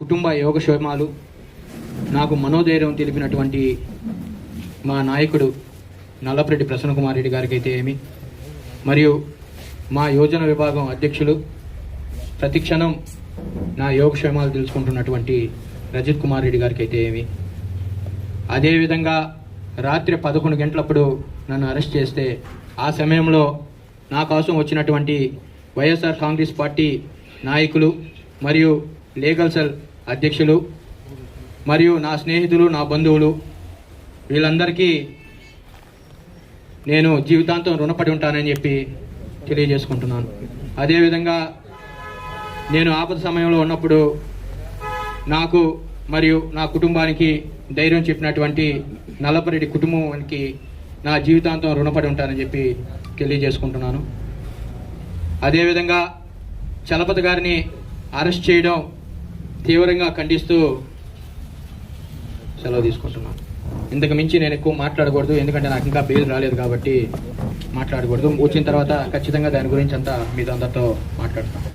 కుటుంబ యోగక్షేమాలు నాకు మనోధైర్యం తెలిపినటువంటి మా నాయకుడు నల్లపరెడ్డి ప్రసన్నకుమార్ రెడ్డి గారికి అయితే ఏమి, మరియు మా యోజన విభాగం అధ్యక్షులు ప్రతిక్షణం నా యోగక్షేమాలు తెలుసుకుంటున్నటువంటి రజిత్ కుమార్ రెడ్డి గారికి అయితే ఏమి, అదేవిధంగా రాత్రి 11 గంటలప్పుడు నన్ను అరెస్ట్ చేస్తే ఆ సమయంలో నా కోసం వచ్చినటువంటి వైఎస్ఆర్ కాంగ్రెస్ పార్టీ నాయకులు మరియు లీగల్ సెల్ అధ్యక్షులు మరియు నా స్నేహితులు, నా బంధువులు, వీళ్ళందరికీ నేను జీవితాంతం రుణపడి ఉంటానని చెప్పి తెలియజేసుకుంటున్నాను. అదేవిధంగా నేను ఆపద సమయంలో ఉన్నప్పుడు నాకు మరియు నా కుటుంబానికి ధైర్యం చెప్పినటువంటి నల్లపరెడ్డి కుటుంబానికి నా జీవితాంతం రుణపడి ఉంటానని చెప్పి తెలియజేసుకుంటున్నాను. అదేవిధంగా చలపతి గారిని అరెస్ట్ చేయడం తీవ్రంగా ఖండిస్తూ సెలవు తీసుకుంటున్నాను. ఇంతకు మించి నేను ఎక్కువ మాట్లాడకూడదు, ఎందుకంటే నాకు ఇంకా బెయిల్ రాలేదు కాబట్టి మాట్లాడకూడదు. వచ్చిన తర్వాత ఖచ్చితంగా దాని గురించి అంతా మీతో అందరితో మాట్లాడతాను.